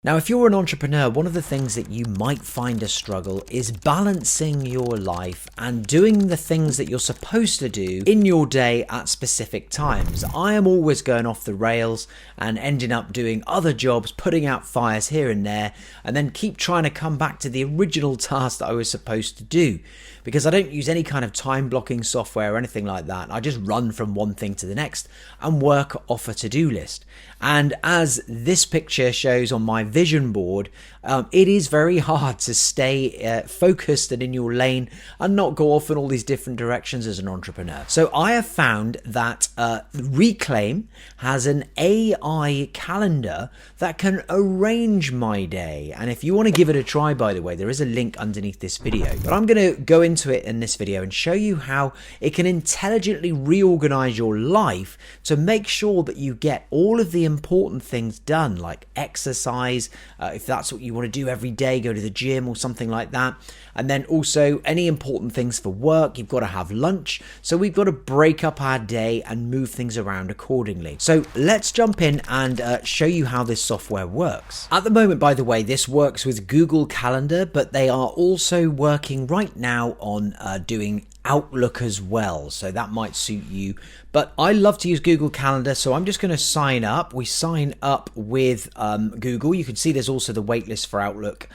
Now, if you're an entrepreneur, one of the things that you might find a struggle is balancing your life and doing the things that you're supposed to do in your day at specific times. I am always going off the rails and ending up doing other jobs, putting out fires here and there, and then keep trying to come back to the original task that I was supposed to do. Because I don't use any kind of time blocking software or anything like that. I just run from one thing to the next and work off a to-do list. And as this picture shows on my vision board, it is very hard to stay focused and in your lane and not go off in all these different directions as an entrepreneur. So I have found that Reclaim has an AI calendar that can arrange my day. And if you want to give it a try, by the way, there is a link underneath this video. But I'm going to go into it in this video and show you how it can intelligently reorganize your life to make sure that you get all of the important things done, like exercise, if that's what you want to do every day, go to the gym or something like that. And then also any important things for work, you've got to have lunch. So we've got to break up our day and move things around accordingly. So let's jump in and show you how this software works. At the moment, by the way, this works with Google Calendar, but they are also working right now on doing Outlook as well, so that might suit you. But I love to use Google Calendar, so I'm just going to sign up. We sign up with Google. You can see there's also the waitlist for Outlook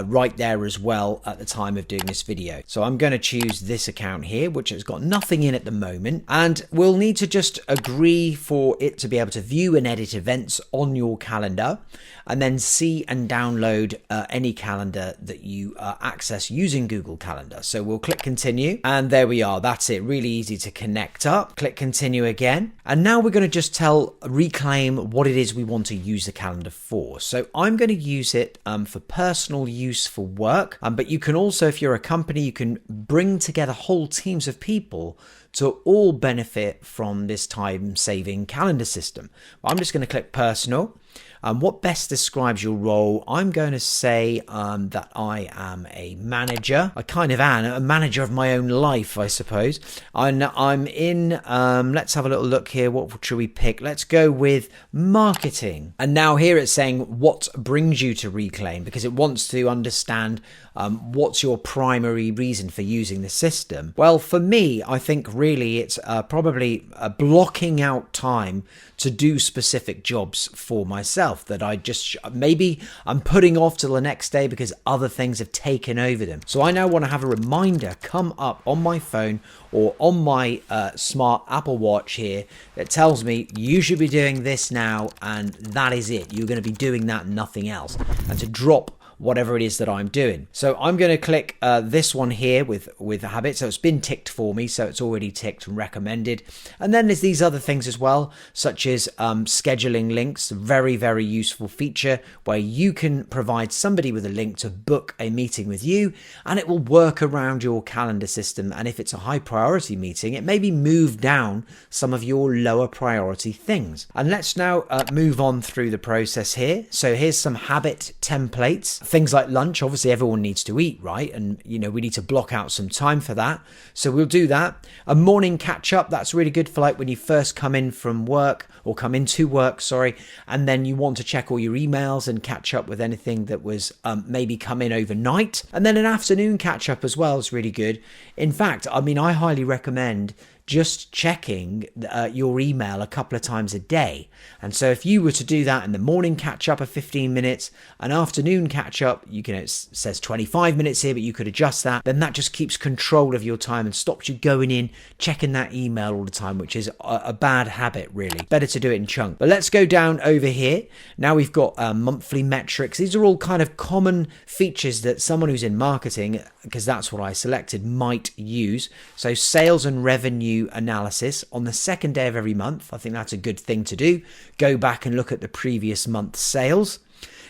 right there as well at the time of doing this video. So I'm going to choose this account here, which has got nothing in at the moment, and we'll need to just agree for it to be able to view and edit events on your calendar, and then see and download any calendar that you access using Google Calendar. So we'll click continue, and there we are. That's it. Really easy to connect up. Click continue again. And now we're going to just tell Reclaim what it is we want to use the calendar for. So I'm going to use it for personal use for work. But you can also, if you're a company, you can bring together whole teams of people to all benefit from this time-saving calendar system. I'm just going to click personal. What best describes your role? I'm going to say that I am a manager. I kind of am a manager of my own life, I suppose. I'm in, let's have a little look here. What should we pick? Let's go with marketing. And now here it's saying what brings you to Reclaim, because it wants to understand what's your primary reason for using the system. Well, for me, I think really it's probably blocking out time to do specific jobs for myself that I just maybe I'm putting off till the next day because other things have taken over them. So I now want to have a reminder come up on my phone or on my smart Apple Watch here that tells me you should be doing this now, and that is it. You're going to be doing that and nothing else, and to drop whatever it is that I'm doing. So I'm going to click this one here with the habit. So it's been ticked for me, so it's already ticked and recommended. And then there's these other things as well, such as scheduling links. Very, very useful feature where you can provide somebody with a link to book a meeting with you, and it will work around your calendar system. And if it's a high priority meeting, it may be moved down some of your lower priority things. And let's now move on through the process here. So here's some habit templates. Things like lunch, obviously everyone needs to eat, right? And we need to block out some time for that. So we'll do that. A morning catch up, that's really good for like when you first come in from work, or come into work, sorry, and then you want to check all your emails and catch up with anything that was maybe come in overnight. And then an afternoon catch up as well is really good. In fact, I highly recommend just checking your email a couple of times a day. And so if you were to do that in the morning catch up of 15 minutes, an afternoon catch up, it says 25 minutes here, but you could adjust that, then that just keeps control of your time and stops you going in, checking that email all the time, which is a bad habit really. Better to do it in chunks. But let's go down over here. Now we've got monthly metrics. These are all kind of common features that someone who's in marketing, because that's what I selected, might use. So sales and revenue analysis on the second day of every month. I think that's a good thing to do. Go back and look at the previous month's sales.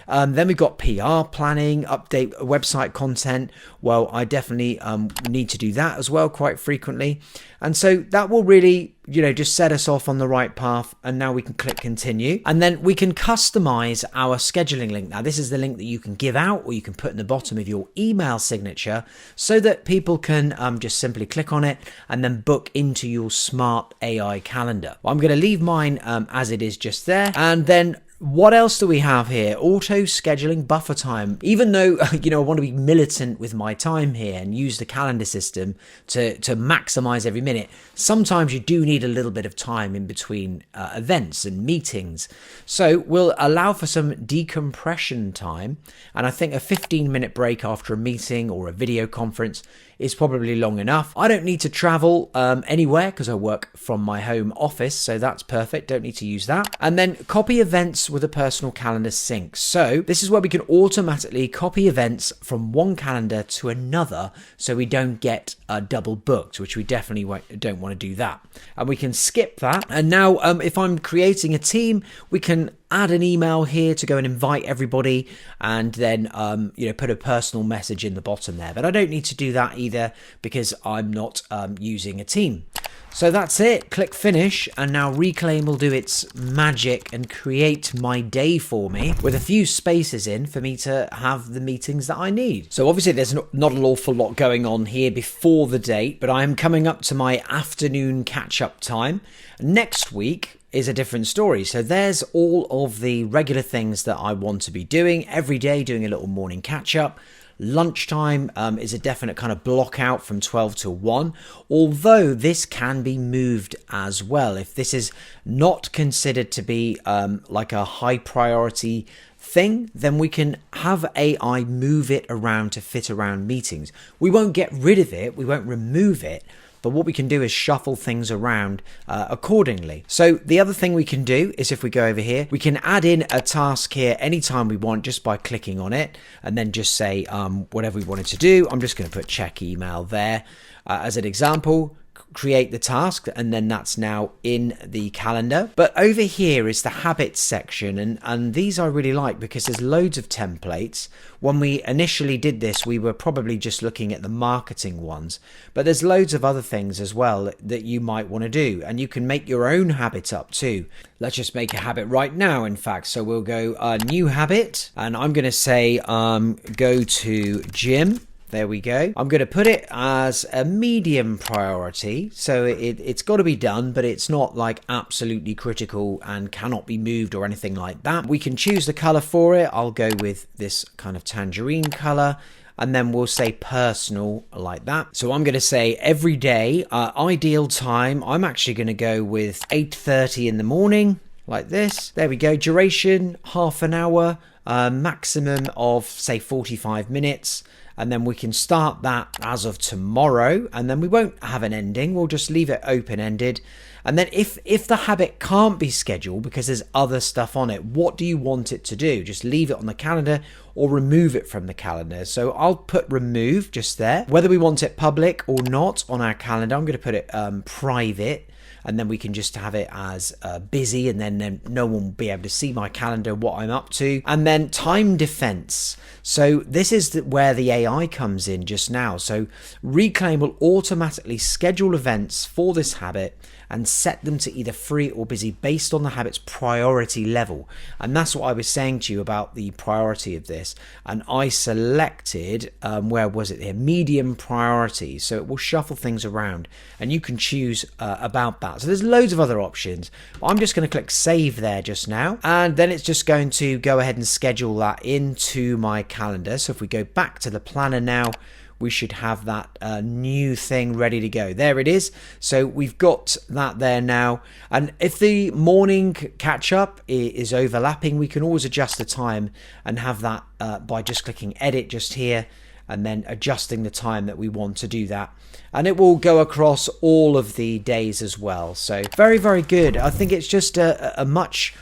Then we've got PR planning, update website content. Well, I definitely need to do that as well quite frequently. And so that will really, just set us off on the right path. And now we can click continue. And then we can customize our scheduling link. Now, this is the link that you can give out or you can put in the bottom of your email signature so that people can just simply click on it and then book into your smart AI calendar. Well, I'm going to leave mine as it is just there. And then What else do we have here? Auto scheduling buffer time. Even though, I want to be militant with my time here and use the calendar system to maximize every minute, sometimes you do need a little bit of time in between events and meetings. So we'll allow for some decompression time. And I think a 15-minute break after a meeting or a video conference is probably long enough. I don't need to travel anywhere because I work from my home office, so that's perfect. Don't need to use that. And then copy events with a personal calendar sync. So this is where we can automatically copy events from one calendar to another so we don't get double booked, which we definitely don't want to do that. And we can skip that. And now if I'm creating a team, we can add an email here to go and invite everybody, and then put a personal message in the bottom there. But I don't need to do that either because I'm not using a team. So that's it. Click finish, and now Reclaim will do its magic and create my day for me with a few spaces in for me to have the meetings that I need. So obviously there's not an awful lot going on here before the date, but I am coming up to my afternoon catch-up time. Next week is a different story. So there's all of the regular things that I want to be doing every day, doing a little morning catch-up. Lunchtime is a definite kind of block out from 12 to 1, although this can be moved as well. If this is not considered to be like a high priority thing, then we can have AI move it around to fit around meetings. We won't get rid of it, we won't remove it, but what we can do is shuffle things around accordingly. So the other thing we can do is, if we go over here, we can add in a task here anytime we want just by clicking on it, and then just say whatever we wanted to do. I'm just going to put check email there as an example. Create the task, and then that's now in the calendar. But over here is the habits section, and these I really like because there's loads of templates. When we initially did this, we were probably just looking at the marketing ones, but there's loads of other things as well that you might want to do, and you can make your own habit up too. Let's just make a habit right now, in fact. So we'll go new habit, and I'm going to say go to gym. There we go. I'm going to put it as a medium priority. So it's got to be done, but it's not like absolutely critical and cannot be moved or anything like that. We can choose the color for it. I'll go with this kind of tangerine color. And then we'll say personal like that. So I'm going to say every day, ideal time. I'm actually going to go with 8:30 in the morning like this. There we go. Duration, half an hour, maximum of say 45 minutes. And then we can start that as of tomorrow, and then we won't have an ending. We'll just leave it open-ended. And then if the habit can't be scheduled because there's other stuff on it, what do you want it to do? Just leave it on the calendar or remove it from the calendar. So I'll put remove just there. Whether we want it public or not on our calendar, I'm going to put it private. And then we can just have it as busy, and then no one will be able to see my calendar, what I'm up to. And then time defense. So this is where the AI comes in just now. So Reclaim will automatically schedule events for this habit and set them to either free or busy based on the habit's priority level. And that's what I was saying to you about the priority of this. And I selected, where was it here? Medium priority. So it will shuffle things around, and you can choose about that. So there's loads of other options. But I'm just going to click save there just now. And then it's just going to go ahead and schedule that into my calendar. So if we go back to the planner now, we should have that new thing ready to go. There it is. So we've got that there now. And if the morning catch up is overlapping, we can always adjust the time and have that by just clicking edit just here, and then adjusting the time that we want to do that. And it will go across all of the days as well. So very, very good. I think it's just a much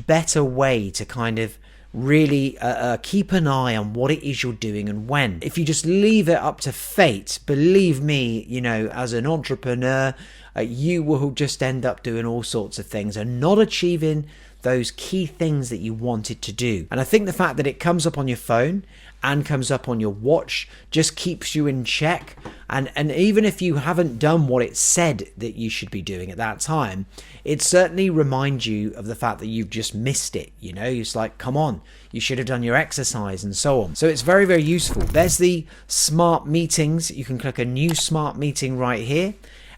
better way to kind of really keep an eye on what it is you're doing and when. If you just leave it up to fate, believe me, as an entrepreneur, you will just end up doing all sorts of things and not achieving those key things that you wanted to do. And I think the fact that it comes up on your phone and comes up on your watch just keeps you in check. And even if you haven't done what it said that you should be doing at that time, it certainly reminds you of the fact that you've just missed it. It's like, come on, you should have done your exercise and so on. So it's very, very useful. There's the smart meetings. You can click a new smart meeting right here.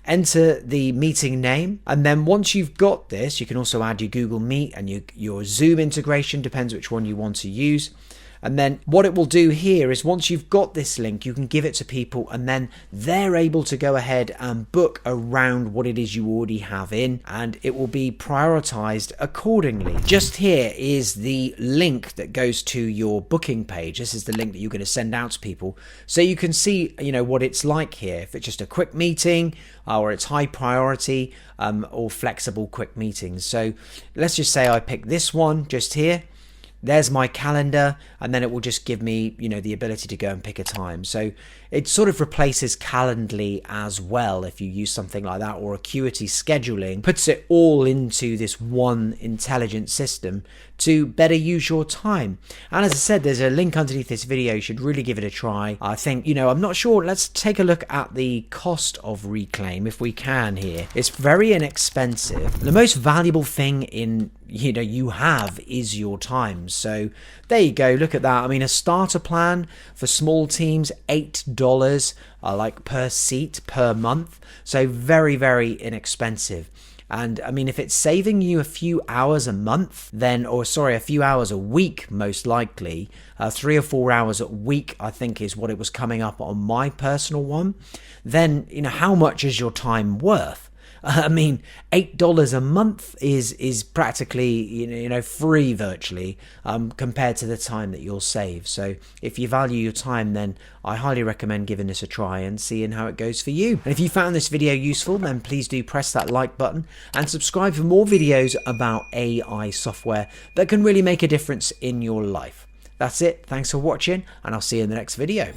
enter the meeting name, and then once you've got this, you can also add your Google Meet and your Zoom integration, depends which one you want to use. And then what it will do here is once you've got this link, you can give it to people and then they're able to go ahead and book around what it is you already have in, and it will be prioritized accordingly. Just here is the link that goes to your booking page. This is the link that you're going to send out to people. So you can see, what it's like here. If it's just a quick meeting or it's high priority or flexible quick meetings. So let's just say I pick this one just here. There's my calendar, and then it will just give me, the ability to go and pick a time. So it sort of replaces Calendly as well if you use something like that, or Acuity scheduling, puts it all into this one intelligent system to better use your time. And as I said, there's a link underneath this video. You should really give it a try. I think, I'm not sure. Let's take a look at the cost of Reclaim if we can here. It's very inexpensive. The most valuable thing in you have is your time. So there you go, look at that. I mean, a starter plan for small teams, $8 like per seat per month. So very, very inexpensive. And I mean, if it's saving you a few hours a month, a few hours a week, most likely, 3 or 4 hours a week, I think is what it was coming up on my personal one, then, how much is your time worth? I mean, $8 a month is practically, free virtually compared to the time that you'll save. So if you value your time, then I highly recommend giving this a try and seeing how it goes for you. And if you found this video useful, then please do press that like button and subscribe for more videos about AI software that can really make a difference in your life. That's it. Thanks for watching, and I'll see you in the next video.